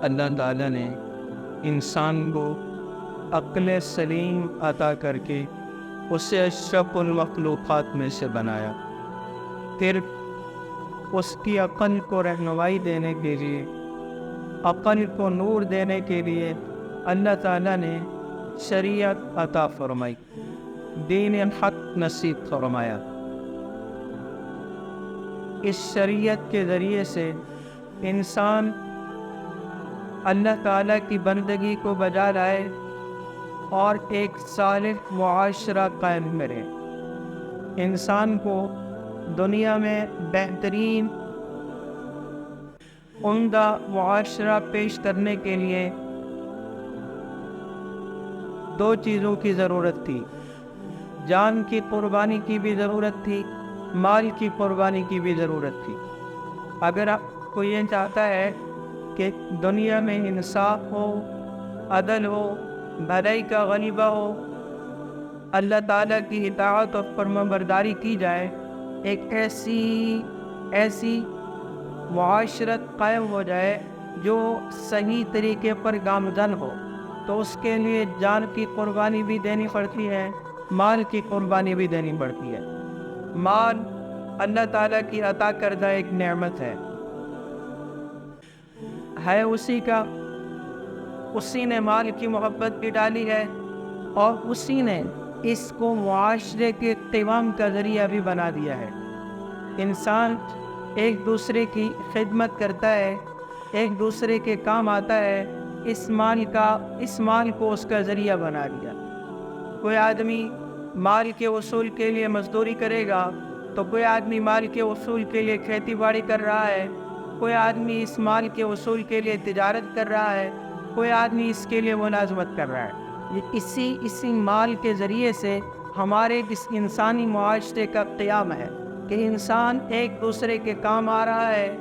اللہ تعالیٰ نے انسان کو عقل سلیم عطا کر کے اسے اشرف المخلوقات میں سے بنایا. پھر اس کی عقل کو رہنمائی دینے کے لیے، عقل کو نور دینے کے لیے اللہ تعالیٰ نے شریعت عطا فرمائی، دین حق نصیب فرمایا. اس شریعت کے ذریعے سے انسان اللہ تعالیٰ کی بندگی کو بجا لائے اور ایک صالح معاشرہ قائم کرے. انسان کو دنیا میں بہترین عمدہ معاشرہ پیش کرنے کے لیے دو چیزوں کی ضرورت تھی. جان کی قربانی کی بھی ضرورت تھی، مال کی قربانی کی بھی ضرورت تھی. اگر آپ کو یہ چاہتا ہے کہ دنیا میں انصاف ہو، عدل ہو، بھلائی کا غلبہ ہو، اللہ تعالیٰ کی اطاعت اور فرمانبرداری کی جائے، ایک ایسی معاشرت قائم ہو جائے جو صحیح طریقے پر گامزن ہو، تو اس کے لیے جان کی قربانی بھی دینی پڑتی ہے، مال کی قربانی بھی دینی پڑتی ہے. مال اللہ تعالیٰ کی عطا کردہ ایک نعمت ہے اسی کا. اسی نے مال کی محبت بھی ڈالی ہے اور اسی نے اس کو معاشرے کے قیام کا ذریعہ بھی بنا دیا ہے. انسان ایک دوسرے کی خدمت کرتا ہے، ایک دوسرے کے کام آتا ہے، اس مال کو اس کا ذریعہ بنا دیا. کوئی آدمی مال کے وصول کے لیے مزدوری کرے گا تو کوئی آدمی مال کے وصول کے لیے کھیتی باڑی کر رہا ہے، کوئی آدمی اس مال کے وصول کے لیے تجارت کر رہا ہے، کوئی آدمی اس کے لیے ملازمت کر رہا ہے. یہ اسی مال کے ذریعے سے ہمارے اس انسانی معاشرے کا قیام ہے کہ انسان ایک دوسرے کے کام آ رہا ہے.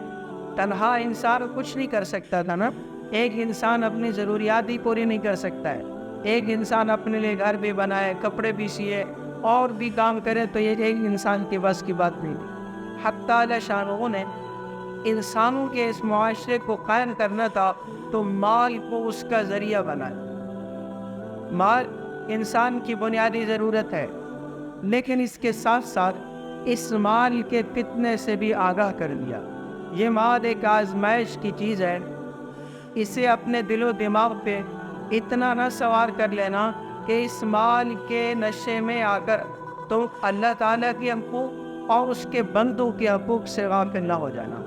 تنہا انسان کچھ نہیں کر سکتا تھا نا. ایک انسان اپنی ضروریات ہی پوری نہیں کر سکتا ہے. ایک انسان اپنے لیے گھر بھی بنائے، کپڑے بھی سیے اور بھی کام کرے تو یہ ایک انسان کے بس کی بات نہیں تھی. حق تعالی شانہ نے انسانوں کے اس معاشرے کو قائم کرنا تھا تو مال کو اس کا ذریعہ بنایا. مال انسان کی بنیادی ضرورت ہے، لیکن اس کے ساتھ ساتھ اس مال کے فتنے سے بھی آگاہ کر دیا. یہ مال ایک آزمائش کی چیز ہے، اسے اپنے دل و دماغ پہ اتنا نہ سوار کر لینا کہ اس مال کے نشے میں آ کر تم اللہ تعالیٰ کے حقوق اور اس کے بندوں کے حقوق سے غافل نہ ہو جانا.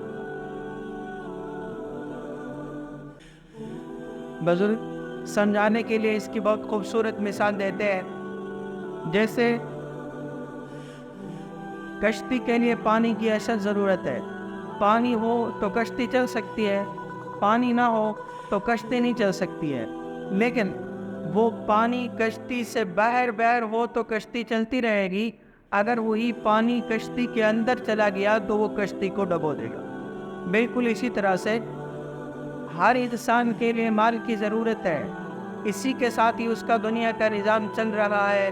بزرگ سمجھانے کے لیے اس کی بہت خوبصورت مثال دیتے ہیں. جیسے کشتی کے لیے پانی کی اشد ضرورت ہے. پانی ہو تو کشتی چل سکتی ہے، پانی نہ ہو تو کشتی نہیں چل سکتی ہے. لیکن وہ پانی کشتی سے باہر ہو تو کشتی چلتی رہے گی. اگر وہی پانی کشتی کے اندر چلا گیا تو وہ کشتی کو ڈبو دے گا. بالکل اسی طرح سے ہر انسان کے لیے مال کی ضرورت ہے. اسی کے ساتھ ہی اس کا دنیا کا نظام چل رہا ہے،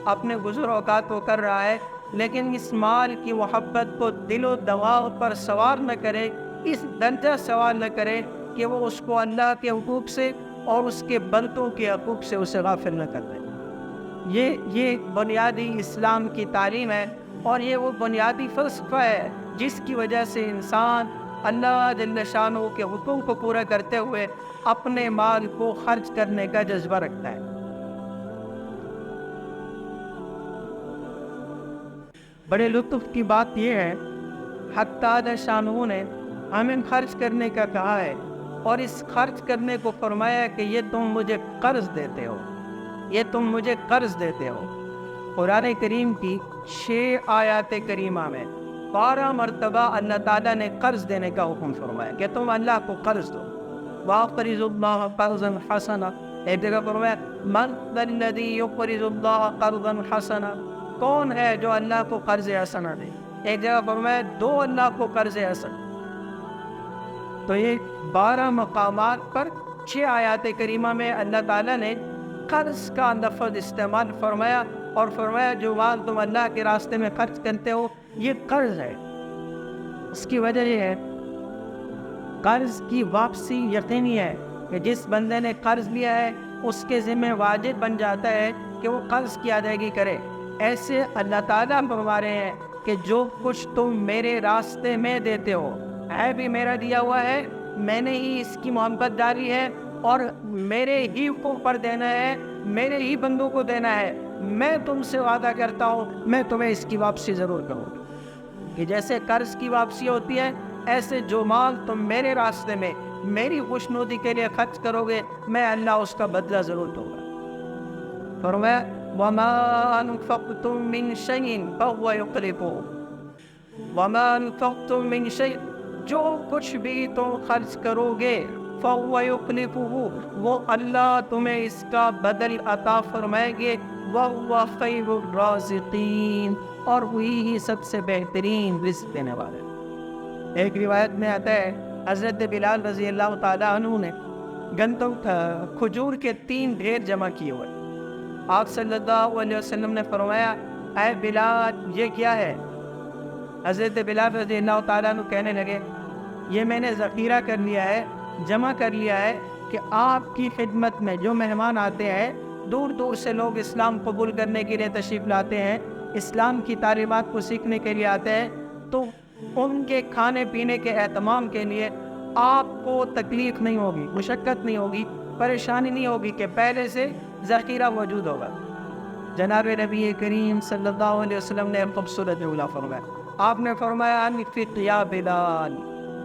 اپنے گزر اوقات کو کر رہا ہے. لیکن اس مال کی محبت کو دل و دماغ پر سوار نہ کرے، اس درجہ سوار نہ کرے کہ وہ اس کو اللہ کے حقوق سے اور اس کے بندوں کے حقوق سے اسے غافل نہ کر دے. یہ بنیادی اسلام کی تعلیم ہے اور یہ وہ بنیادی فلسفہ ہے جس کی وجہ سے انسان اللہ جل شانہ کے حکم کو پورا کرتے ہوئے اپنے مال کو خرچ کرنے کا جذبہ رکھتا ہے. بڑے لطف کی بات یہ ہے، حق تعالی شانہ نے ہمیں خرچ کرنے کا کہا ہے اور اس خرچ کرنے کو فرمایا کہ یہ تم مجھے قرض دیتے ہو، یہ تم مجھے قرض دیتے ہو. قرآن کریم کی 6 آیات کریمہ میں 12 مرتبہ اللہ تعالیٰ نے قرض دینے کا حکم فرمایا کہ تم اللہ کو قرض دو. وَأَقْرِضُوا اللَّهَ قَرْضًا حَسَنًا، ایک جگہ فرمایا مَنْ ذَا الَّذِي يُقْرِضُ اللَّهَ قَرْضًا حَسَنًا، کون ہے جو اللہ کو قرض حسنہ دے. ایک جگہ فرمایا دو اللہ کو قرض حسن. تو یہ 12 مقامات پر 6 آیات کریمہ میں اللہ تعالیٰ نے قرض کا لفظ استعمال فرمایا اور فرمایا جو مال تم اللہ کے راستے میں خرچ کرتے ہو یہ قرض ہے. اس کی وجہ یہ ہے قرض کی واپسی یقینی ہے کہ جس بندے نے قرض لیا ہے اس کے ذمہ واجب بن جاتا ہے کہ وہ قرض کی ادائیگی کرے۔ ایسے اللہ تعالیٰ فرما رہے ہیں کہ جو کچھ تم میرے راستے میں دیتے ہو ہے بھی میرا دیا ہوا ہے، میں نے ہی اس کی محبت ڈالی ہے اور میرے ہی اوپر دینا ہے، میرے ہی بندوں کو دینا ہے۔ میں تم سے وعدہ کرتا ہوں میں تمہیں اس کی واپسی ضرور کروں گا۔ کہ جیسے قرض کی واپسی ہوتی ہے، ایسے جو مال تم میرے راستے میں میری خوشنودی کے لیے خرچ کرو گے، میں اللہ اس کا بدلہ ضرور دوں گا۔ فرمایا وَمَا أَنفَقْتُم مِّن شَيْءٍ فَهُوَ يُخْلِفُهُ وَمَا أَنفَقْتُم مِّن شَيْءٍ، جو کچھ بھی تم خرچ کرو گے فَهُوَ يُخْلِفُهُ، وہ اللہ تمہیں اس کا بدل عطا فرمائیں گے، وَهُوَ خَيْرُ الرَّازِقِينَ، اور وہی ہی سب سے بہترین رزق دینے والے۔ ایک روایت میں آتا ہے حضرت بلال رضی اللہ تعالیٰ عنہ نے گندم کھجور کے 3 ڈھیر جمع کیے ہوئے۔ آپ صلی اللہ علیہ وسلم نے فرمایا اے بلال یہ کیا ہے؟ حضرت بلال رضی اللہ تعالیٰ عنہ کہنے لگے یہ میں نے ذخیرہ کر لیا ہے، جمع کر لیا ہے کہ آپ کی خدمت میں جو مہمان آتے ہیں، دور دور سے لوگ اسلام قبول کرنے کے لیے تشریف لاتے ہیں، اسلام کی تعلیمات کو سیکھنے کے لیے آتے ہیں، تو ان کے کھانے پینے کے اہتمام کے لیے آپ کو تکلیف نہیں ہوگی، مشقت نہیں ہوگی، پریشانی نہیں ہوگی کہ پہلے سے ذخیرہ موجود ہوگا۔ جناب نبی کریم صلی اللہ علیہ وسلم نے خوبصورت جملہ فرمایا۔ آپ نے فرمایا انفق یا بلال،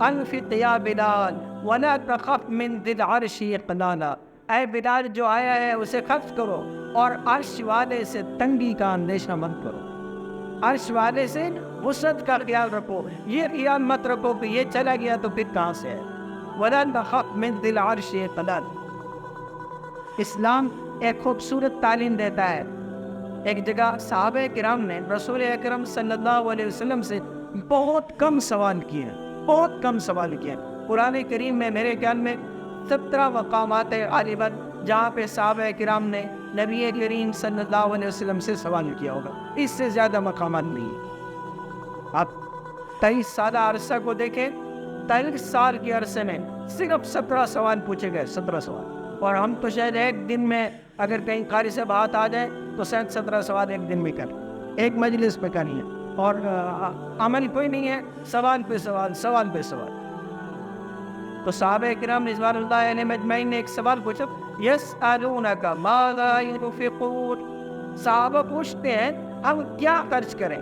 انفق یا بلال ولا تخف من ذی العرش اقلالا، اے بلال جو آیا ہے اسے خرچ کرو اور عرش والے سے تنگی کا اندیشہ مت کرو، عرش والے سے وسعت کا خیال رکھو، یہ خیال مت رکھو کہ یہ چلا گیا تو پھر کہاں سے ہے۔ ولا تخف من ذی العرش اقلالا، اسلام ایک خوبصورت تعلیم دیتا ہے۔ ایک جگہ صحابہ کرام نے رسول اکرم صلی اللہ علیہ وسلم سے بہت کم سوال کیے ہیں، بہت کم سوال کیے ہیں۔ قرآن کریم میں میرے خیال میں 17 مقامات ہیں غالباً جہاں پہ صحابہ کرام نے نبی کریم صلی اللہ علیہ وسلم سے سوال کیا ہوگا، اس سے زیادہ مقامات نہیں ہیں۔ آپ 23 سالہ عرصہ کو دیکھیں، 23 سال کے عرصے میں صرف 17 سوال پوچھے گئے، 17 سوال، اور ہم تو شاید ایک دن میں اگر کہیں قاری سے بات آ جائے تو 17 سوال ایک دن میں کر ایک مجلس پہ کریں، اور عمل کوئی نہیں ہے، سوال پہ سوال، سوال پہ سوال۔ تو صحابہ کرام رضوان اللہ علیہم اجمعین نے ایک سوال پوچھا، یسألونک ماذا ينفقون، صحابہ پوچھتے ہیں ہم کیا خرچ کریں،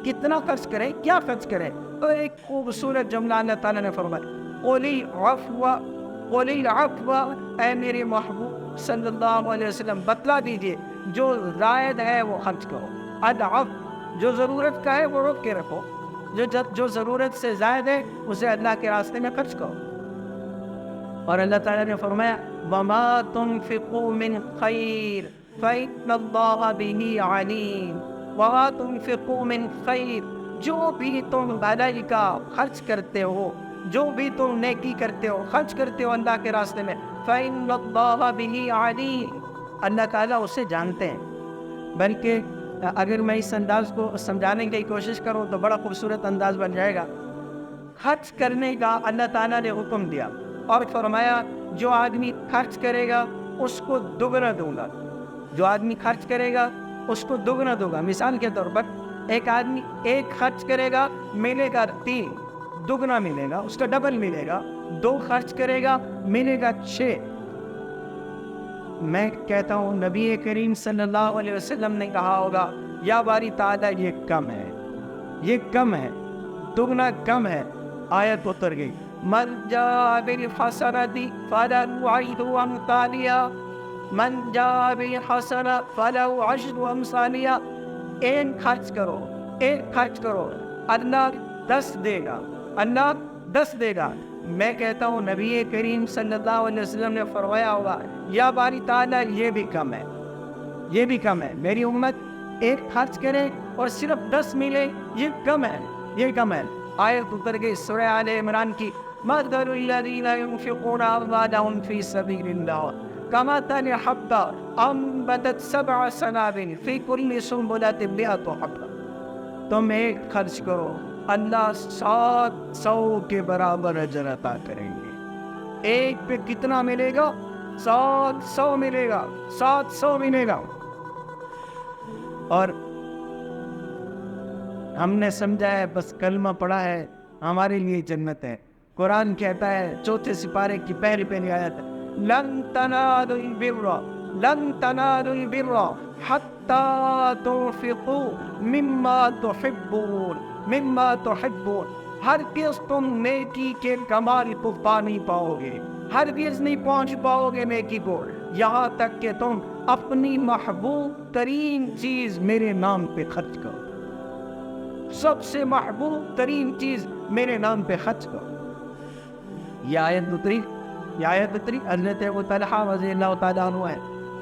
کتنا خرچ کریں، کیا خرچ کریں؟ تو ایک خوبصورت جملہ اللہ تعالیٰ نے فرمایا قل العفو قل العفو، اے میرے محبوب صلی اللہ علیہ وسلم بتلا دیجئے جو زائد ہے وہ خرچ کرو، العفو جو ضرورت کا ہے وہ روک کے رکھو، جو ضرورت سے زائد ہے اسے اللہ کے راستے میں خرچ کرو۔ اور اللہ تعالیٰ نے فرمایا وَمَا تُنْفِقُوا مِنْ خَيْرٍ فَإِنَّ اللَّهَ بِهِ عَلِيمٌ، وَمَا تُنْفِقُوا مِنْ خَيْرٍ، جو بھی تم بھلائی کا خرچ کرتے ہو، جو بھی تم نیکی کرتے ہو، خرچ کرتے ہو اللہ کے راستے میں، فَإِنَّ اللَّهَ بِهِ عَلِيمٌ، اللہ تعالیٰ اسے جانتے ہیں۔ بلکہ اگر میں اس انداز کو سمجھانے کی کوشش کروں تو بڑا خوبصورت انداز بن جائے گا۔ خرچ کرنے کا اللہ تعالیٰ نے حکم دیا اور فرمایا جو آدمی خرچ کرے گا اس کو دگنا دوں گا، جو آدمی خرچ کرے گا اس کو دگنا دوں گا۔ مثال کے طور پر ایک آدمی ایک خرچ کرے گا ملے گا 3، دگنا ملے گا، اس کا ڈبل ملے گا۔ 2 خرچ کرے گا ملے گا 6۔ میں کہتا ہوں نبی کریم صلی اللہ علیہ وسلم نے کہا ہوگا یا باری تعالیٰ یہ کم ہے، یہ کم ہے، دگنا کم ہے۔ آیت اتر گئی من جاء بالحسنۃ فلہ عشر امثالها، من جاء بالحسنۃ فلہ عشر امثالها، ایک خرچ کرو، ایک خرچ کرو، اللہ 10 دے گا، اللہ 10 دے گا۔ میں کہتا ہوں نبی کریم صلی اللہ علیہ وسلم نے فرمایا ہوگا یا باری تعالیٰ یہ بھی کم ہے، یہ بھی کم ہے، میری امت ایک خرچ کرے اور صرف 10 ملے، یہ کم ہے، یہ کم ہے۔ آیت اتر گئی سورہ آل عمران کی مثل الذین ينفقون اموالهم فی سبیل اللہ کمثل حبۃ انبتت 7 سنابل فی کل سنبلۃ 100 حبۃ، تم ایک خرچ کرو اللہ 700 کے برابر اجر عطا کریں گے، ایک پہ کتنا ملے گا؟ 700 ملے گا، 700 ملے گا۔ اور ہم نے سمجھا ہے بس کلمہ پڑھا ہے ہمارے لیے جنت ہے۔ قرآن کہتا ہے 4 سپارے کی پہلی آیت، لن تنالوا البر لن تنالوا البر حتى تنفقوا مما تحبون۔ ہرگز تم نیکی کے کمال کو پا نہیں پاؤ گے، ہرگز نہیں پہنچ پاؤ گے نیکی کو، یہاں تک کہ تم اپنی محبوب ترین چیز میرے نام پہ خرچ کرو، سب سے محبوب ترین چیز میرے نام پہ خرچ کرو۔ یہ آیت اتری حضرت ابو طلحہ رضی اللہ تعالیٰ عنہ ہے،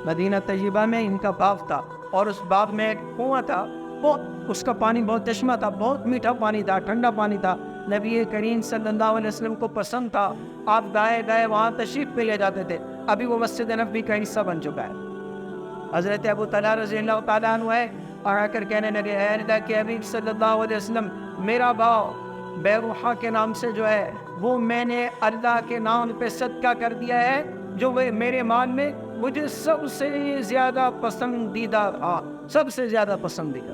مدینہ طیبہ میں ان کا باغ تھا، اور اس باغ میں ایک کنواں تھا، اس کا پانی بہت چشمہ تھا، بہت میٹھا پانی تھا، ٹھنڈا پانی تھا، نبی کریم صلی اللہ علیہ وسلم کو پسند تھا، آپ گائے وہاں تشریف پہ لے جاتے تھے، ابھی وہ مسجد نبوی کا حصہ بن چکا ہے۔ حضرت ابو طلحہ رضی اللہ تعالیٰ عنہ ہے، اور آ کر کہنے لگے، اے اللہ کے حبیب صلی اللہ علیہ وسلم، میرا باغ بیروحہ کے نام سے جو ہے وہ میں نے اللہ کے نام پہ صدقہ کر دیا ہے، جو وہ میرے مال میں مجھے سب سے زیادہ پسندیدہ تھا، سب سے زیادہ پسندیدہ،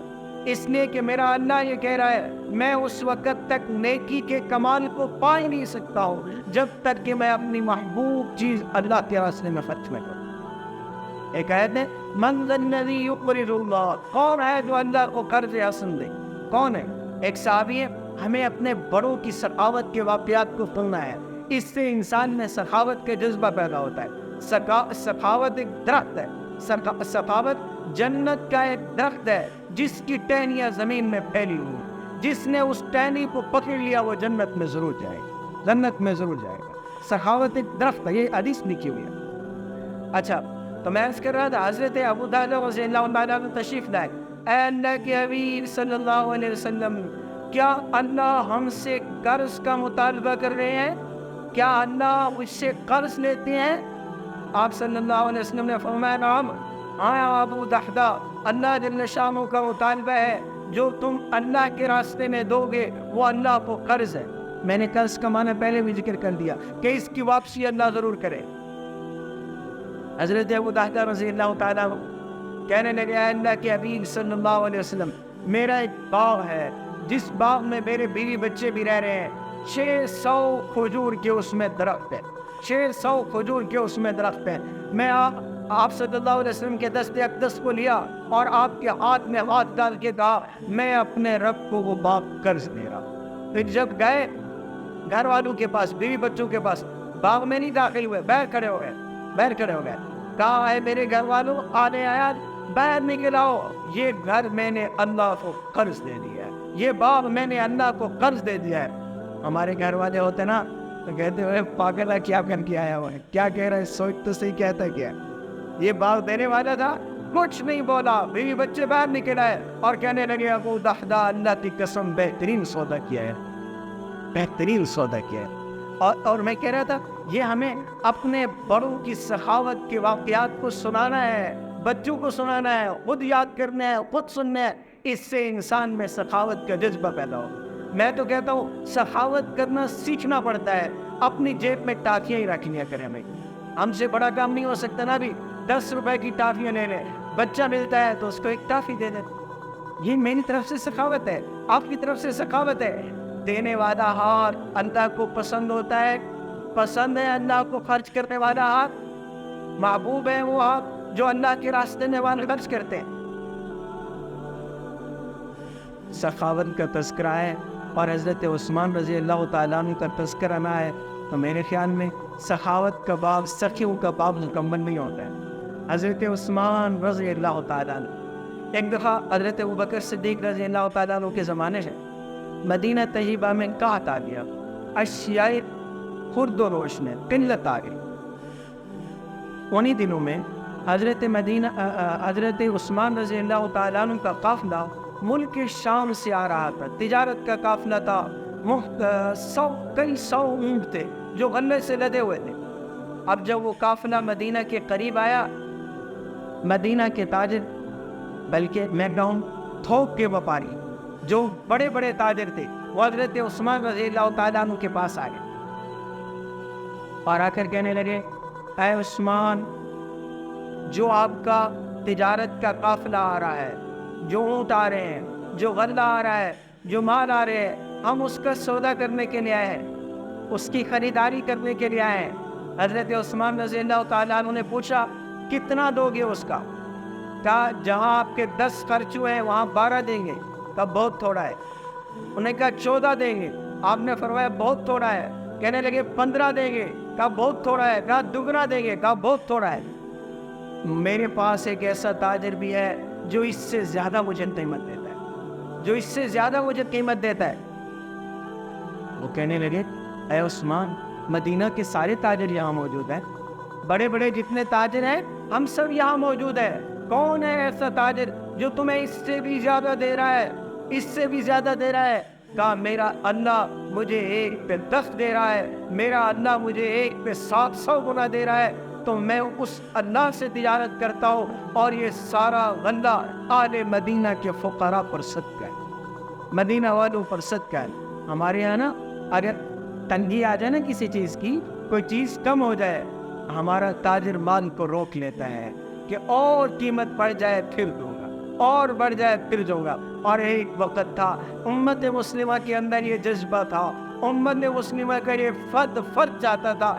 اس لیے کہ میرا اللہ یہ کہہ رہا ہے میں اس وقت تک نیکی کے کمال کو پا ہی نہیں سکتا ہوں جب تک کہ میں اپنی محبوب چیز اللہ کے راستے میں خرچ نہ کروں۔ ایک آیت ہے، من ذا الذی یقرض اللہ، کون ہے جو اللہ کو قرض حسن دے؟ کون ہے؟ ایک صحابی ہے۔ ہمیں اپنے بڑوں کی سخاوت کے واقعات کو سننا ہے، اس سے انسان میں سخاوت کا جذبہ پیدا ہوتا ہے۔ سخاوت ایک درخت ہے، سخاوت جنت کا ایک درخت ہے جس کی ٹہنیاں زمین میں پھیلی ہوئی، جس نے اس ٹہنی کو پکڑ لیا وہ جنت میں ضرور جائے گا، جنت میں ضرور جائے گا۔ سخاوت ایک درخت ہے، یہ حدیث لکھی ہوئی ہے۔ اچھا، تو میں عرض کر رہا تھا حضرت ابو طلحہ رضی اللہ عنہ تشریف لائے، اے اللہ کے حبیب صلی اللہ علیہ وسلم، کیا اللہ ہم سے قرض کا مطالبہ کر رہے ہیں؟ کیا اللہ مجھ سے قرض لیتے ہیں؟ آپ صلی اللہ علیہ وسلم نے فرمایا، نعم، ہاں ابو طلحہ، اللہ جل شانہ کا مطالبہ ہے، جو تم اللہ کے راستے میں دو گے وہ اللہ کو قرض ہے۔ میں نے قرض کا معنی پہلے بھی ذکر کر دیا کہ اس کی واپسی اللہ ضرور کرے۔ حضرت ابو طلحہ رضی اللہ تعالیٰ کہنے لگے، اے اللہ کے حبیب صلی اللہ علیہ وسلم، میرا ایک باغ ہے جس باغ میں میرے بیوی بچے بھی رہ رہے ہیں، 600 کھجور کے اس میں درخت ہے، 600 کھجور کے اس میں درخت ہے۔ میں آپ صلی اللہ علیہ وسلم کے دست اقدس کو لیا اور آپ کے ہاتھ میں ہاتھ ڈال کے کہا، میں اپنے رب کو وہ باغ قرض دے رہا۔ پھر جب گئے گھر والوں کے پاس، بیوی بچوں کے پاس، باغ میں نہیں داخل ہوئے، باہر کھڑے ہو گئے، کہا، ہے میرے گھر والوں، آنے آیا باہر نکل آؤ، یہ گھر میں نے اللہ کو قرض دے دیا ہے، یہ باغ میں نے اللہ کو قرض دے دیا ہے۔ ہمارے گھر والے ہوتے نا تو کہتے ہوئے، پاگل ہے، کیا کر کے آیا ہوا ہے، کیا کہہ رہا ہے، سوچ تو صحیح، کہتا کیا ہے۔ یہ باغ دینے والا تھا، کچھ نہیں بولا، بیوی بچے باہر نکل آئے اور کہنے لگے، ابو طلحہ، اللہ کی قسم بہترین سودا کیا ہے، بہترین سودا کیا ہے۔ اور میں کہہ رہا تھا، یہ ہمیں اپنے بڑوں کی سخاوت کے واقعات کو سنانا ہے، بچوں کو سنانا ہے، خود یاد کرنا ہے، خود سننا ہے، اس سے انسان میں سخاوت کا جذبہ پیدا ہو۔ میں تو کہتا ہوں سخاوت کرنا سیکھنا پڑتا ہے، اپنی جیب میں ٹافیاں ہی رکھ لیا کریں بھائی، ہم سے بڑا کام نہیں ہو سکتا نا، بھی 10 روپے کی ٹافیاں لے لیں، بچہ ملتا ہے تو اس کو ایک ٹافی دے دیں، یہ میری طرف سے سخاوت ہے، آپ کی طرف سے سخاوت ہے۔ دینے والا ہاتھ اللہ کو پسند ہوتا ہے، پسند ہے اللہ کو خرچ کرنے والا ہاتھ، محبوب ہے وہ ہاتھ جو اللہ کے راستے میں والے خرچ کرتے ہیں۔ سخاوت کا تذکرہ ہے، اور حضرت عثمان رضی اللہ تعالیٰ عنہ کا تذکرہ نہ ہے تو میرے خیال میں سخاوت کا باب، سخیوں کا باب مکمل نہیں ہوتا ہے۔ حضرت عثمان رضی اللہ تعالیٰ عنہ، ایک دفعہ حضرت ابوبکر صدیق رضی اللہ تعالیٰ عنہ کے زمانے سے مدینہ طیبہ میں قحط آ گیا، اشیاء خرد و روش میں قلت آ گئی۔ انہی دنوں میں حضرت عثمان رضی اللہ تعالیٰ عنہ کا قافلہ ملک شام سے آ رہا تھا، تجارت کا قافلہ تھا، کئی سو اونٹ تھے جو غلے سے لدے ہوئے تھے۔ اب جب وہ قافلہ مدینہ کے قریب آیا، مدینہ کے تاجر، بلکہ میں کہوں تھوک کے وپاری جو بڑے بڑے تاجر تھے، وہ حضرت عثمان رضی اللہ تعالیٰ عنہ کے پاس آ گئے اور آ کر کہنے لگے اے عثمان، جو آپ کا تجارت کا قافلہ آ رہا ہے، جو اونٹ آ رہے ہیں، جو غلہ آ رہا ہے، جو مال آ رہے ہیں، ہم اس کا سودا کرنے کے لیے آئے ہیں، اس کی خریداری کرنے کے لیے آئے ہیں۔ حضرت عثمان رضی اللہ تعالیٰ عنہ نے پوچھا کتنا دو گے اس کا؟ کہا جہاں آپ کے 10 خرچ ہوئے ہیں وہاں 12 دیں گے۔ کہا بہت تھوڑا ہے۔ انہوں نے کہا 14 دیں گے۔ آپ نے فرمایا بہت تھوڑا ہے۔ کہنے لگے 15 دیں گے۔ کہا بہت تھوڑا ہے۔ کہا دگنا دیں گے۔ کہا بہت تھوڑا ہے۔ میرے پاس ایک ایسا تاجر بھی ہے جو اس سے زیادہ مجھے قیمت دیتا ہے، جو اس سے زیادہ مجھے قیمت دیتا ہے۔ وہ کہنے لگے اے عثمان، مدینہ کے سارے تاجر یہاں موجود ہیں، بڑے بڑے جتنے تاجر ہیں ہم سب یہاں موجود ہیں، کون ہے ایسا تاجر جو تمہیں اس سے بھی زیادہ دے رہا ہے، اس سے بھی زیادہ دے رہا ہے؟ کہا میرا اللہ مجھے 1 پہ 10 دے رہا ہے، میرا اللہ مجھے 1 پہ 700 گنا دے رہا ہے، تو میں اس اللہ سے تجارت کرتا ہوں، اور یہ سارا غلہ آل مدینہ کے فقراء پر صدقہ ہے، مدینہ والوں پر صدقہ ہے۔ ہمارے یہاں نا اگر تنگی آ جائے نا کسی چیز کی، کوئی چیز کم ہو جائے، ہمارا تاجر مال کو روک لیتا ہے کہ اور قیمت بڑھ جائے پھر دوں گا، اور بڑھ جائے پھر دوں گا۔ اور ایک وقت تھا امت مسلمہ کے اندر یہ جذبہ تھا، امت مسلمہ کا یہ فرد چاہتا تھا،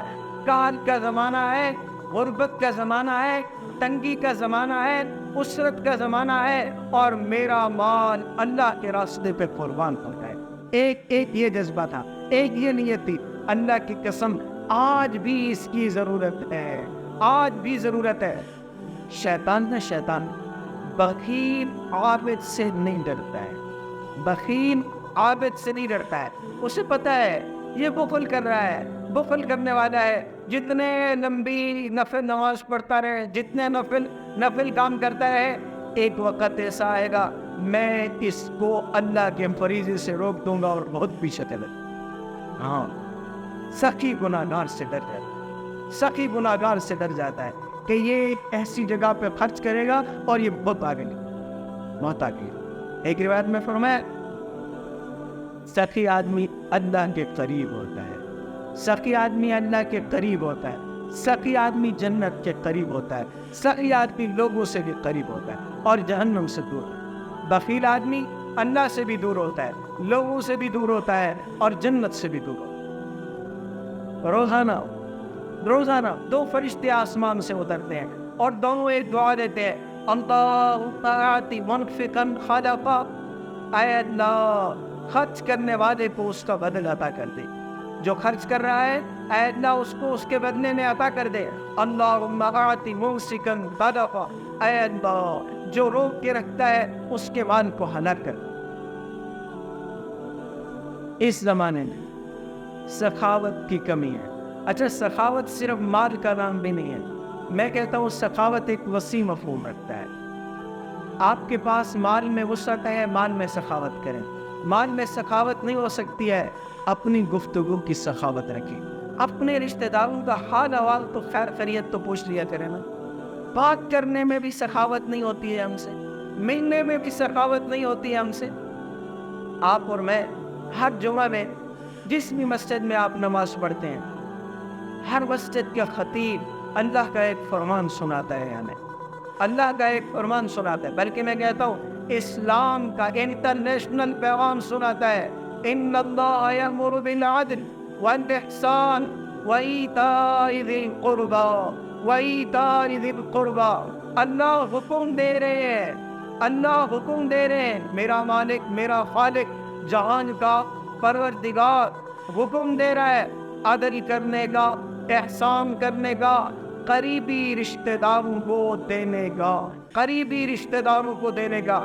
کال کا زمانہ ہے، غربت کا زمانہ ہے، تنگی کا زمانہ ہے، اسرت کا زمانہ ہے، اور میرا مال اللہ کے راستے پہ قربان ہو جائے۔ ایک یہ جذبہ تھا، ایک یہ نیت تھی۔ اللہ کی قسم آج بھی اس کی ضرورت ہے، آج بھی ضرورت ہے۔ شیطان بخیل عابد سے نہیں ڈرتا ہے، بخیل عابد سے نہیں ڈرتا ہے۔ اسے پتہ ہے یہ بخل کر رہا ہے، بخل کرنے والا ہے، جتنے لمبی نفل نماز پڑھتا رہے، جتنے نفل کام کرتا رہے، ایک وقت ایسا آئے گا میں اس کو اللہ کے فریضے سے روک دوں گا اور بہت پیچھے چلے۔ ہاں، سخی گناہگار سے ڈر جاتا ہے، سخی گناہگار سے ڈر جاتا ہے کہ یہ ایسی جگہ پہ خرچ کرے گا اور یہ بہت آگے نہیں، بہت آگے۔ ایک روایت میں فرمایا سخی آدمی اللہ کے قریب ہوتا ہے، سخی آدمی اللہ کے قریب ہوتا ہے، سخی آدمی جنت کے قریب ہوتا ہے، سخی آدمی لوگوں سے بھی قریب ہوتا ہے اور جہنم سے دور۔ بخیل آدمی اللہ سے بھی دور ہوتا ہے، لوگوں سے بھی دور ہوتا ہے اور جنت سے بھی دور ہوتا ہے۔ روزانہ 2 فرشتے آسمان سے اترتے ہیں اور دونوں ایک دعا دیتے ہیں، اللہم اعطِ منفقا خلفا، اے اللہ خرچ کرنے والے کو اس کا بدل عطا کر دے، جو خرچ کر رہا ہے اے اللہ اس کو اس کے بدلے میں عطا کر دے۔ اللہم اعطِ ممسکا تلفا، اے اللہ جو روک کے رکھتا ہے اس کے مال کو ہلاک کر دے۔ اس زمانے میں سخاوت کی کمی ہے۔ اچھا، سخاوت صرف مال کا نام بھی نہیں ہے، میں کہتا ہوں سخاوت ایک وسیع مفہوم رکھتا ہے۔ آپ کے پاس مال میں وسعت ہے، مال میں سخاوت کریں۔ مال میں سخاوت نہیں ہو سکتی ہے، اپنی گفتگو کی سخاوت رکھیں، اپنے رشتہ داروں کا حال احوال تو خیر خیریت تو پوچھ لیا کریں نا۔ بات کرنے میں بھی سخاوت نہیں ہوتی ہے ہم سے، ملنے میں بھی سخاوت نہیں ہوتی ہے ہم سے۔ آپ اور میں ہر جمعہ میں جس بھی مسجد میں آپ نماز پڑھتے ہیں، ہر مسجد کا خطیب اللہ کا ایک فرمان سناتا ہے، ہمیں اللہ کا ایک فرمان سناتا ہے، بلکہ میں کہتا ہوں اسلام کا انٹرنیشنل پیغام سناتا ہے۔ ان اللہ یأمر بالعدل والاحسان وایتاء ذی القربى، اللہ حکم دے رہے ہیں، اللہ حکم دے رہے ہیں، میرا مالک، میرا خالق، جہان کا پروردگار حکم دے رہا ہے عدل کرنے کا، احسان کرنے کا، قریبی رشتہ داروں کو دینے کا، قریبی رشتہ داروں کو دینے کا۔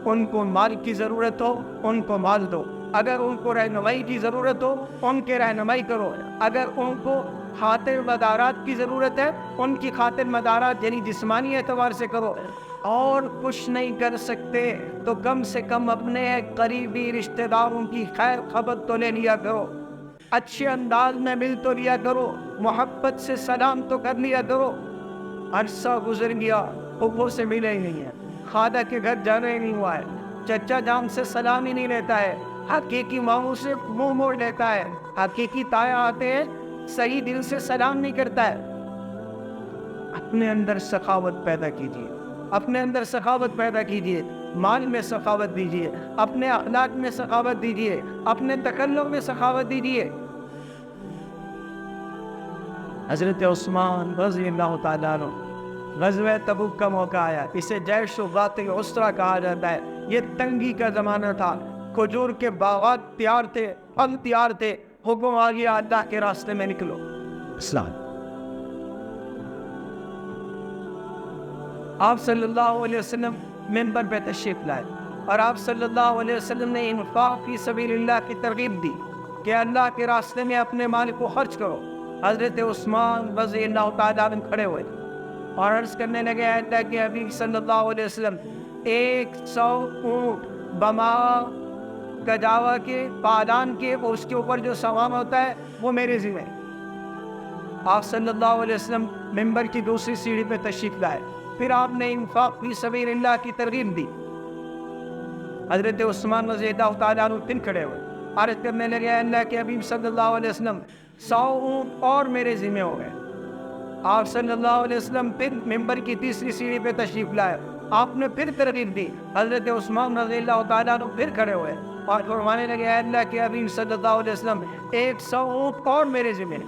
ان کو مال کی ضرورت ہو ان کو مال دو، اگر ان کو رہنمائی کی ضرورت ہو ان کے رہنمائی کرو، اگر ان کو خاطر مدارات کی ضرورت ہے ان کی خاطر مدارات یعنی جسمانی اعتبار سے کرو۔ اور کچھ نہیں کر سکتے تو کم سے کم اپنے قریبی رشتہ داروں کی خیر خبر تو لے لیا کرو، اچھے انداز میں مل تو لیا کرو، محبت سے سلام تو کر لیا کرو۔ عرصہ گزر گیا، پھپھو سے ملے ہی نہیں ہے، خالہ کے گھر جانا ہی نہیں ہوا ہے، چچا جان سے سلام ہی نہیں لیتا ہے، حقیقی ماموں سے منہ موڑ لیتا ہے، حقیقی تایا آتے ہیں صحیح دل سے سلام نہیں کرتا ہے۔ اپنے اندر سخاوت پیدا کیجیے، اپنے اندر سخاوت پیدا کیجیے، مال میں سخاوت دیجیے، اپنے اخلاق میں سخاوت دیجیے، اپنے تکلم میں سخاوت دیجیے۔ حضرت عثمان رضی اللہ تعالیٰ عنہ، غزوہ تبوک کا موقع آیا، اسے جیش ذات العسرہ کہا جاتا ہے۔ یہ تنگی کا زمانہ تھا، کھجور کے باغات تیار تھے، پھل تیار تھے، حکم آ گیا اللہ کے راستے میں نکلو۔ اسلام آپ صلی اللہ علیہ وسلم منبر پہ تشریف لائے اور آپ صلی اللہ علیہ وسلم نے انفاق فی سبیل اللہ کی ترغیب دی کہ اللہ کے راستے میں اپنے مال کو خرچ کرو۔ حضرت عثمان رضی اللہ تعالیٰ عنہ کھڑے ہوئے اور عرض کرنے لگے، اللہ کے حبیب صلی اللہ علیہ وسلم، 100 اونٹ بما گجاوا کے پادان کے اور اس کے اوپر جو سامان ہوتا ہے وہ میرے ذمہ۔ آپ صلی اللہ علیہ وسلم ممبر کی دوسری سیڑھی پہ تشریف لائے، پھر آپ نے انفاق فی سبیل اللہ کی ترغیب دی۔ حضرت عثمان رضی اللہ تعالیٰ عنہ پھر کھڑے ہوئے، عرض کرنے لگے، اللہ کے حبیب صلی اللہ علیہ وسلم، 100 اونٹ اور میرے ذمہ ہو گئے۔ آپ صلی اللہ علیہ وسلم پھر ممبر کی تیسری سیڑھی پہ تشریف لائے، آپ نے پھر ترغیب دی۔ حضرت عثمان رضی اللہ تعالیٰ عنہ پھر کھڑے ہوئے اور فرمانے لگے، اللہ کے حبیب صلی اللہ علیہ وسلم، 100 اونٹ اور میرے ذمہ۔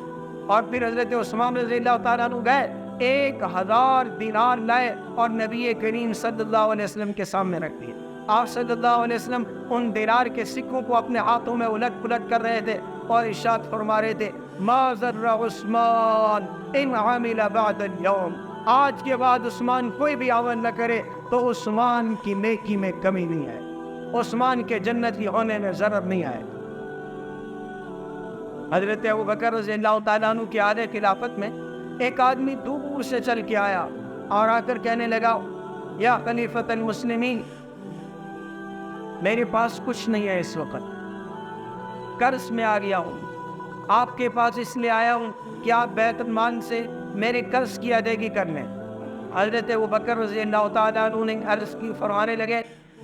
اور پھر حضرت عثمان رضی اللہ تعالیٰ عنہ گئے، 1000 دینار لائے اور نبی کریم صلی اللہ علیہ وسلم کے سامنے رکھ دیے۔ آپ صلی اللہ علیہ وسلم ان دینار کے سکوں کو اپنے ہاتھوں میں الٹ پلٹ کر رہے تھے اور ارشاد فرما رہے تھے، ما ضر عثمان ان عمل بعد اليوم، آج کے بعد عثمان کوئی بھی عمل نہ کرے تو عثمان کی نیکی میں کمی نہیں آئے، عثمان کے جنتی ہونے میں ضرر نہیں آئے۔ حضرت ابوبکر رضی اللہ تعالیٰ عنہ کی عہد خلافت میں ایک آدمی دور سے چل کے آیا اور آ کر کہنے لگا، یا خلیفۃ المسلمین، میرے پاس کچھ نہیں ہے، اس وقت قرض میں آ گیا ہوں، آپ کے پاس اس لیے آیا ہوں کہ آپ بیت المال سے میرے قرض کی ادائیگی کر لیں۔ حضرت ابوبکر رضی اللہ تعالیٰ عنہ نے عرض کی، فرمانے لگے،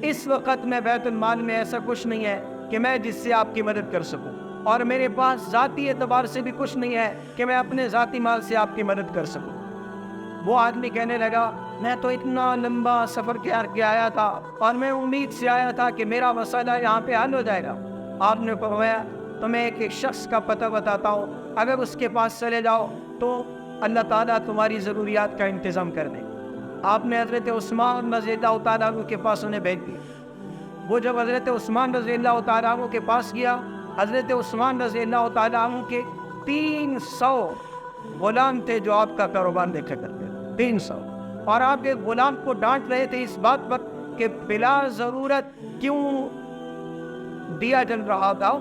اس وقت میں بیت المال میں ایسا کچھ نہیں ہے کہ میں جس سے آپ کی مدد کر سکوں، اور میرے پاس ذاتی اعتبار سے بھی کچھ نہیں ہے کہ میں اپنے ذاتی مال سے آپ کی مدد کر سکوں۔ وہ آدمی کہنے لگا، میں تو اتنا لمبا سفر کر کے آیا تھا اور میں امید سے آیا تھا کہ میرا مسئلہ یہاں پہ حل ہو جائے گا۔ آپ نے فرمایا، تو میں ایک شخص کا پتہ بتاتا ہوں، اگر اس کے پاس چلے جاؤ تو اللہ تعالیٰ تمہاری ضروریات کا انتظام کر دیں۔ آپ نے حضرت عثمان رضی اللہ تعالیٰ عنہ کے پاس انہیں بھیج دیا۔ وہ جب حضرت عثمان رضی اللہ تعالیٰ عنہ کے پاس گیا، حضرت عثمان رضی اللہ تعالیٰ عنہ کے 300 غلام تھے جو آپ کا کاروبار دیکھا کرتے تھے، 300، اور آپ ایک غلام کو ڈانٹ رہے تھے اس بات پر کہ بلا ضرورت کیوں دیا جل رہا تھا،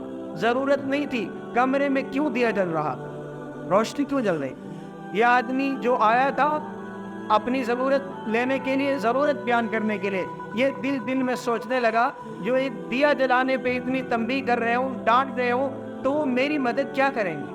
ضرورت نہیں تھی، کمرے میں کیوں دیا جل رہا تھا، روشنی کیوں جل رہی۔ یہ آدمی جو آیا تھا اپنی ضرورت لینے کے لیے، ضرورت بیان کرنے کے لیے، یہ دل میں سوچنے لگا، جو ایک دیا جلانے پہ اتنی تنبیہ کر رہے ہوں، ڈانٹ رہے ہوں، تو وہ میری مدد کیا کریں گے۔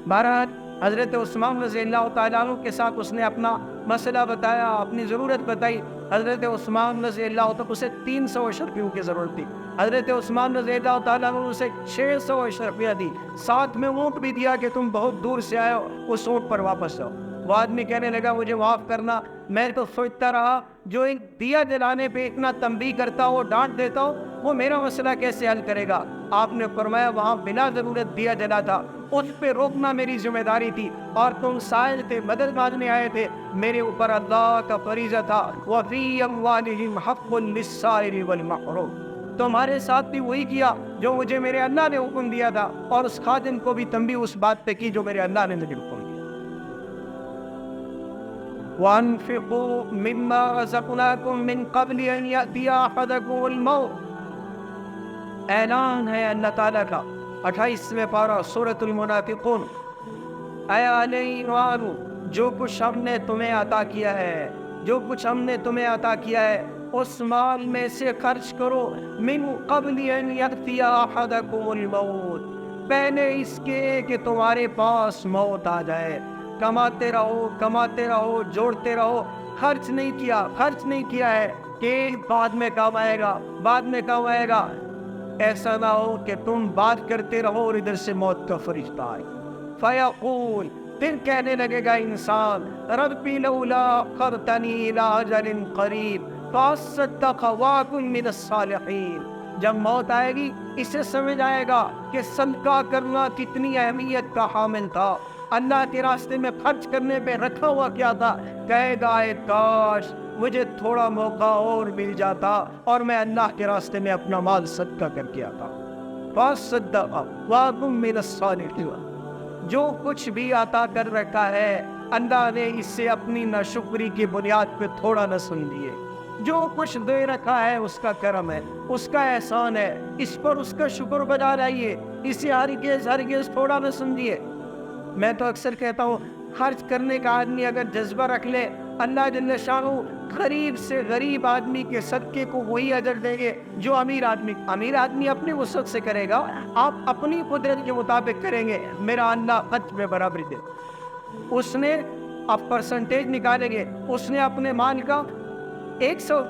بہرحال حضرت عثمان رضی اللہ تعالیٰ عنہ کے ساتھ اس نے اپنا مسئلہ بتایا، اپنی ضرورت بتائی۔ حضرت عثمان رضی اللہ تعالیٰ اسے 300 اشرفیوں کی ضرورت تھی۔ حضرت عثمان رضی اللہ تعالیٰ عنہ اسے 600 اشرفیہ دی، ساتھ میں اونٹ بھی دیا کہ تم بہت دور سے آئے ہو، اس اونٹ پر واپس جاؤ۔ وہ آدمی کہنے لگا، مجھے معاف کرنا، میں تو سوچتا رہا جو ایک دیا جلانے پہ اتنا تنبیہ کرتا ہو، ڈانٹ دیتا ہو، وہ میرا مسئلہ کیسے حل کرے گا۔ آپ نے فرمایا، وہاں بلا ضرورت دیا جلا تھا، اس پہ روکنا میری ذمہ داری تھی، اور تم سائل تھے، مدد مانگنے آئے تھے، میرے اوپر اللہ کا فریضہ تھا، وَفِي أَمْوَالِهِمْ حَقٌّ لِلسَّائِلِ وَالْمَحْرُومِ۔ تمہارے ساتھ بھی وہی کیا جو مجھے میرے اللہ نے حکم دیا تھا، اور اس خادم کو بھی تنبیہ اس بات پہ کی جو میرے اللہ نے مجھے حکم دیا۔ وَأَنفِقُوا مِمَّا رَزَقْنَاكُم مِّن قَبْلِ أَن يَأْتِيَ أَحَدَكُمُ الْمَوْتُ۔ اعلان ہے اللہ تعالیٰ کا، 28ویں پارہ سورۃ المنافقون، اے آل ایمان، جو کچھ ہم نے تمہیں عطا کیا ہے، جو کچھ ہم نے تمہیں عطا کیا ہے، اس مال میں سے خرچ کرو، من قبل ان یأتی احدکم الموت، پہلے اس کے کہ تمہارے پاس موت آ جائے۔ کماتے رہو، جوڑتے رہو، خرچ نہیں کیا ہے کہ بعد میں کام آئے گا، ایسا نہ ہو کہ تم بات کرتے رہو اور ادھر سے موت کا فرشتہ آئے. فیقول، پھر کہنے لگے گا انسان، ربی لولا اخرتنی الی اجل قریب فاصدق واکن من الصالحین. جب موت آئے گی اسے سمجھ آئے گا کہ صدقہ کرنا کتنی اہمیت کا حامل تھا، اللہ کے راستے میں خرچ کرنے پہ رکھا ہوا کیا تھا. کہے گا اے کاش مجھے تھوڑا موقع اور مل جاتا اور میں اللہ کے راستے میں اپنا مال صدقہ کر کے آتا. فاصدق واکن من الصالحین. جو کچھ بھی عطا کر رکھا ہے اللہ نے اس سے اپنی ناشکری کی بنیاد پہ تھوڑا نہ سن لیے. جو کچھ دے رکھا ہے اس کا کرم ہے، اس کا احسان ہے، اس پر اس کا شکر بجا رہیے، اسے ہرگز تھوڑا نہ سمجھیے. میں تو اکثر کہتا ہوں خرچ کرنے کا آدمی اگر جذبہ رکھ لے، اللہ جل شانہ غریب سے غریب آدمی کے صدقے کو وہی اجر دیں گے جو امیر آدمی اپنے وسعت سے کرے گا. آپ اپنی قدرت کے مطابق کریں گے، میرا اللہ خرچ میں برابری دے. اس نے آپ پرسنٹیج نکالیں گے، اس نے اپنے مال کا 100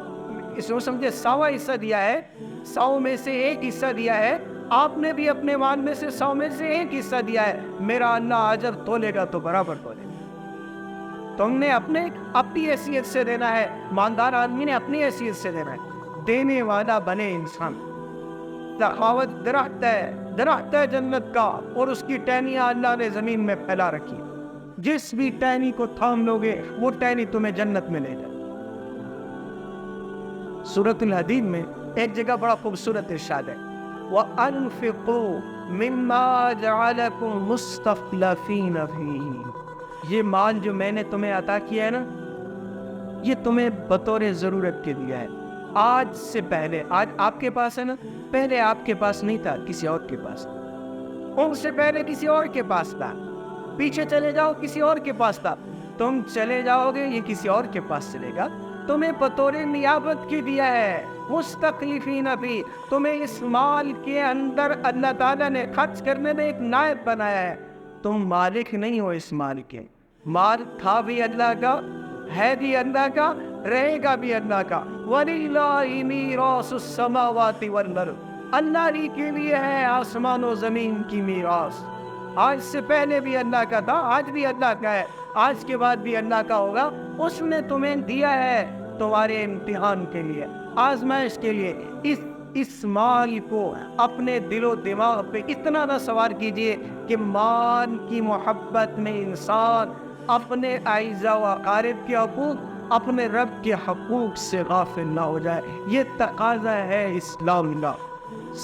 حصہ دیا ہے، 100 میں سے 1 حصہ دیا ہے. آپ نے بھی اپنے مال میں سے 100 میں سے 1 حصہ دیا ہے، میرا اللہ اجر تولے گا تو برابر تولے گا. تم نے اپنی حیثیت سے دینا ہے، مالدار آدمی نے اپنی حیثیت سے دینا ہے. دینے والا بنے انسان. سخاوت درخت ہے جنت کا، اور اس کی ٹہنیاں اللہ نے زمین میں پھیلا رکھی. جس بھی ٹہنی کو تھام لو گے وہ ٹہنی تمہیں جنت میں لے جائے. سورۃ الحدید میں ایک جگہ بڑا خوبصورت ارشاد ہے، وَأَنفِقُوا مِمَّا جَعَلَكُم مُسْتَخْلَفِينَ فِيهِ. یہ مال جو میں نے تمہیں عطا کیا ہے نا، یہ تمہیں بطور ضرورت کے دیا ہے. آج سے پہلے، آج آپ کے پاس ہے نا، پہلے آپ کے پاس نہیں تھا، کسی اور کے پاس. ان سے پہلے کسی اور کے پاس تھا. پیچھے چلے جاؤ کسی اور کے پاس تھا. تم چلے جاؤ گے یہ کسی اور کے پاس چلے گا. تمہیں بطور نیابت کی دیا ہے، مستخلفین فی. تمہیں اس مال کے اندر اللہ تعالیٰ نے خرچ کرنے میں ایک نائب بنایا ہے. تم مالک نہیں ہو اس مال کے. مال تھا بھی اللہ کا، ہے بھی اللہ کا، رہے گا بھی اللہ کا. وَلِلَّهِ مِيرَاثُ السَّمَاوَاتِ وَالْأَرْضِ. اللہ ہی کے لیے ہے آسمان و زمین کی میراث. آج سے پہلے بھی اللہ کا تھا، آج بھی اللہ کا ہے، آج کے بعد بھی اللہ کا ہوگا. اس نے تمہیں دیا ہے تمہارے امتحان کے لیے، آزمائش کے لیے. اس مال کو اپنے دل و دماغ پہ اتنا نہ سوار کیجئے کہ مال کی محبت میں انسان اپنے اعزاء و اقارب کے حقوق، اپنے رب کے حقوق سے غافل نہ ہو جائے. یہ تقاضا ہے اسلام کا.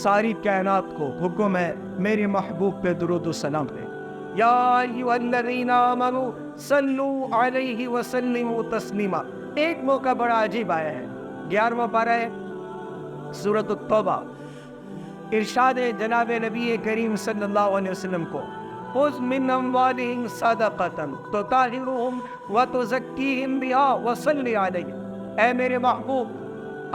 ساری کائنات کو حکم ہے میرے محبوب پہ درود و سلام دے. یا ایھا الذین آمنوا صلوا علیہ وسلموا تسلیما. ایک موقع بڑا عجیب آیا ہے، 11واں پارہ ہے سورۃ التوبہ. ارشاد ہے جناب نبی کریم صلی اللہ علیہ وسلم کو، خذ من اموالہم صدقۃ تطہرھم وتزکیھم بہا وصلی علیہم. اے میرے محبوب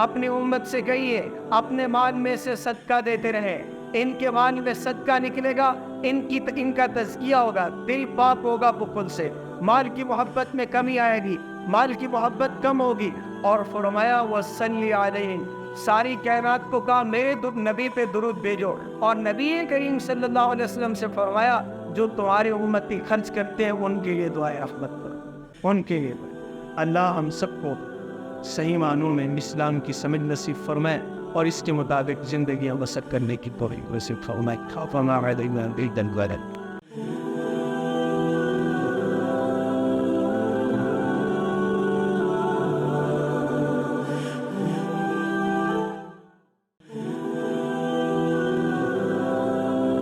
اپنی امت سے کہیے اپنے مال میں سے صدقہ دیتے رہے. ان کے مال میں صدقہ نکلے گا، ان کا تزکیہ ہوگا، دل پاک ہوگا بخل سے، مال کی محبت میں کمی آئے گی، مال کی محبت کم ہوگی. اور فرمایا وصلی علیہم. ساری کائنات کو کہا میرے نبی پہ درود بھیجو. اور نبی کریم صلی اللہ علیہ وسلم سے فرمایا جو تمہارے امتی خرچ کرتے ہیں ان کے لیے دعائے رحمت کرو، ان کے لیے. اللہ ہم سب کو صحیح معنوں میں اسلام کی سمجھ نصیب فرمائے اور اس کے مطابق زندگیاں بسر کرنے کی توفیق نصیب فرمائے.